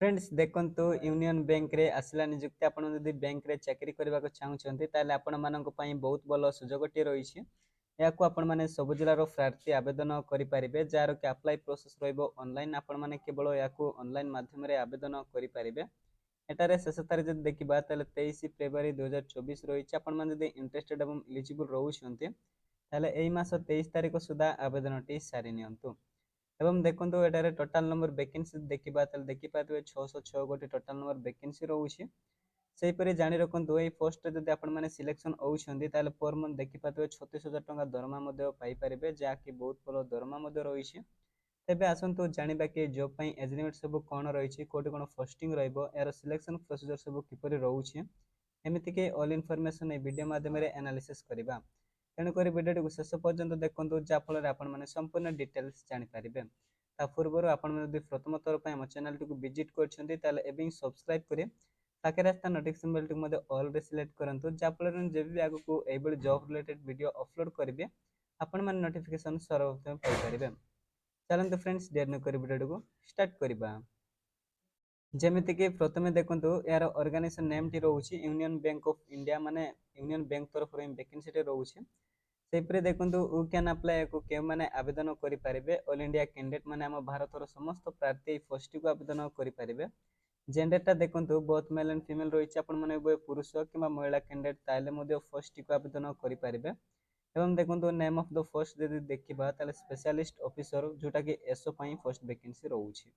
Friends देखंतु union bank रे आसला नियुक्ति आपण जदि बैंक रे चाकरी करबा चाहूछंती ताले आपण मानक पई बहुत भलो सुजोगटी रहिछि। याकू आपण माने सब जिल्लार प्रार्थी आवेदन करि परिबे जार के अप्लाई प्रोसेस रहइबो ऑनलाइन आपण माने केवल याकू ऑनलाइन माध्यम रे आवेदन करि परिबे। एटारे शेष तारिख जदि देखिबा ताले 23 फेब्रुआरी 2024 रहिछि। आपण माने जदि इंटरेस्टेड एवं एलिजिबल रहउछंती ताले एई मास 23 तारिख सुधा आवेदनटी सारि नियंतु। एवं देखो एटारे टोटाल नंबर वैकेंसी देखिबा तले देखि पातबे 606 गोटी टोटाल नंबर वैकेंसी रहउछि। सेहि परि जानि रखंतु एई पोस्ट रे जदि आपण माने सिलेक्शन होउछंती ताले पर मंथ देखि पातबे 36000 टंका दरमा मध्ये पाई परिबे जा कि बहुत भलो दरमा मध्ये रहिछि। तेबे आसंतु जानिबा कि जॉब पई एज लिमिट सब कोन रहिछि कोठी कोन पोस्टिंग रहइबो यार सिलेक्शन प्रोसीजर सब किपरि रहउछि एमिति कि ऑल इन्फॉर्मेशन ए वीडियो माध्यम रे एनालिसिस करबा। तेणु करी वीडियो को शेष पर्यंत देखंतु जा फल रे आपण माने संपूर्ण डिटेल्स जानि परिबे। ता पूर्व आपण माने यदि प्रथम थर पय हम चैनल को विजिट करछंती ताले एबे सब्सक्राइब करी पाखे रास्ता नोटिफिकेशन बेल टिक मध्ये ऑल रे सिलेक्ट करंतु जा फल रे जेबे भी आगु को able job related video upload करबे आपण माने नोटिफिकेशन सर्वप्रथम पाई परिबे। चलंतु फ्रेंड्स देर न करी वीडियो को स्टार्ट करबा। जेमिति कि प्रथमे देखंतु यार ऑर्गेनाइजेशन नेम टी रहउछि यूनियन बैंक ऑफ इंडिया माने यूनियन बैंक तरफ रे वैकेंसी टे रहउछि। सेपरे देखंतु यू कैन अप्लाई को के माने आवेदन करि परिबे ऑल इंडिया कैंडिडेट माने हम भारत रो समस्त प्रार्थी पोस्ट को आवेदन करि परिबे। जेंडरटा देखंतु बोथ मेल एंड फीमेल रहिछि आपण माने पुरुष किबा महिला कैंडिडेट ताले मध्ये पोस्ट को आवेदन करि परिबे। एवं देखंतु नेम ऑफ द पोस्ट यदि देखिबा ताले स्पेशलिस्ट ऑफिसर जोटा कि एसओ पई पोस्ट वैकेंसी रहउछि।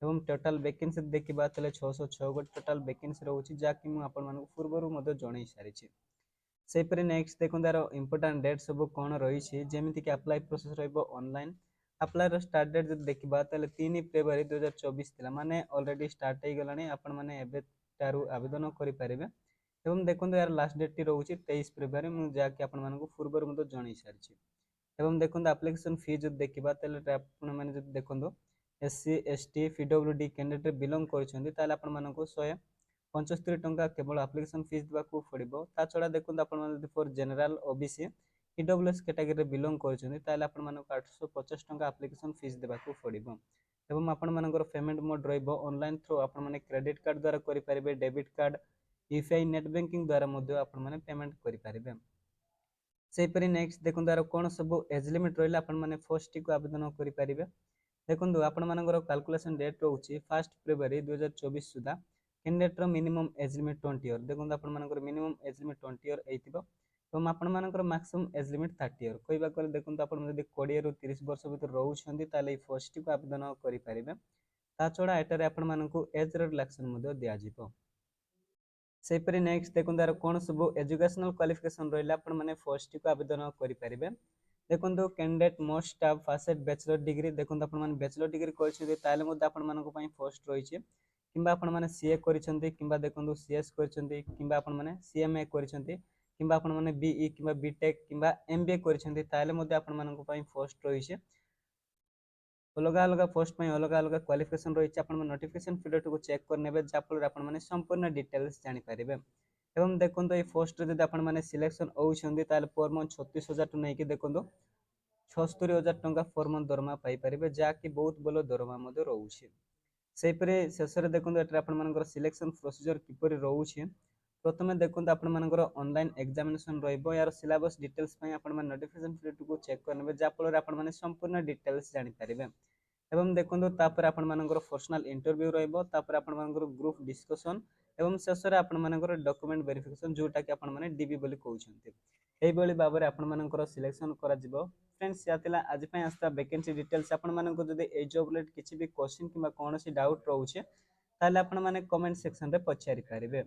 एवं टोटल वैकेंसी देखिबा ताले 606 गोट टोटल वैकेंसी रहउछि जा कि मु आपण मानक पूर्वरु मध्ये जणै सारिछि। सेपरि नेक्स्ट देखो तार इंपोर्टेंट डेट सब कोन रहिछि जेमिति कि अप्लाई प्रोसेस रहइबो ऑनलाइन। अप्लाई रो स्टार्ट डेट जब देखिबा ताले 3 फेब्रुआरी 2024 थिला माने ऑलरेडी स्टार्ट हे गलानी आपण माने एबे तारु आवेदन करि परिबे। एवं देखो यार लास्ट डेट टी रहउछि 23 फेब्रुआरी मु जा कि आपण मानक पूर्वरु मध्ये जणै सारिछि। एवं देखो एप्लीकेशन फी जब देखिबा ताले आपण माने जब देखो SC ST PWD candidate belong करछन्ती ताले आपण मानक 175 टंका केवल एप्लीकेशन फीस देबाकू पड़िबो। ता छडा देखो आपण माने for general OBC EWS category belong करछन्ती ताले आपण मानक 850 टंका एप्लीकेशन फीस देबाकू पड़िबो। एवं आपण मानकर पेमेंट मोड रहइबो ऑनलाइन थ्रू आपण माने क्रेडिट कार्ड द्वारा करि परिबे debit card UPI net banking द्वारा मध्ये आपण माने पेमेंट करि परिबे। सेहि परि नेक्स्ट देखो तार कोन सब एज लिमिट रहला आपण माने पोस्ट को आवेदन करि परिबे। देखो आपण मानकर कैलकुलेशन डेट रहउछि 1 फरवरी 2024 सुधा कैंडिडेट रो मिनिमम एज लिमिट 20 इयर। देखो आपण मानकर मिनिमम एज लिमिट 20 इयर एथिबो तो आपण मानकर मैक्सिमम एज लिमिट 30 इयर कहबा करे। देखो आपण जदि 20 रु 30 वर्ष भीतर रहउछन्ती ताले पोस्ट को आवेदन करि परिबे। ता छडा एटारे आपण मानकू एज रिलैक्सेशन मध्ये दिया जिवो। सेपरि नेक्स्ट देखो तार कोन सब एजुकेशनल क्वालिफिकेशन रहला आपण माने पोस्ट को आवेदन करि परिबे। देखो candidate most have passed bachelor degree. देखो आपण माने बैचलर डिग्री करछथि ताले मध्ये आपण मानक पई पोस्ट रहिछि किंबा आपण माने सीए करछन्ती किंबा देखो सीएस करछन्ती किंबा आपण माने सीएमए करछन्ती किंबा आपण माने बीई किंबा बीटेक किंबा एमबीए करछन्ती ताले मध्ये आपण मानक पई पोस्ट रहिछि। अलग अलग पोस्ट में अलग अलग क्वालिफिकेशन रही आप नोटिफिकेशन पीरियड को चेक कर नेबे जाफल आपने संपूर्ण डिटेल्स जानि पारिबे। एवं देखो ये पोस्ट जब आपने सिलेक्शन होउछन्ती ताले पर मंथ 36000 टु नेकी देखो 76000 टंका पर मंथ दरमा पाई परिबे जा कि बहुत भलो दरमा मध्ये रहउछि। सेपरे शेषरे देखो एटा आपण मानकर सिलेक्शन प्रोसीजर किपरि रहउछि। प्रथमे देखो आपण मानकर ऑनलाइन एग्जामिनेशन रहइबो यार सिलेबस डिटेल्स पई आपण माने नोटिफिकेशन पीरियड को चेक करनेबे जाफल आपण माने संपूर्ण डिटेल्स जानि पारिबे। एवं देखो तापर आपण मानकर पर्सनल इंटरव्यू रहइबो तापर आपण मानकर ग्रुप डिस्कशन एवं शेषरे आपण मानकर डॉक्यूमेंट वेरिफिकेशन जोटा कि आपण माने डीबी बोली कहउछन्ती एई बोली बाबरे आपण मानकर सिलेक्शन करा जिवो। फ्रेंड्स यातिला आज पई आस्ता वैकेंसी डिटेल्स आपण मानको जदि ए जॉब रिलेटेड किछि भी क्वेश्चन किबा कोनोसी डाउट रहउछे ताले आपण माने कमेंट सेक्शन रे पछारि पारिबे।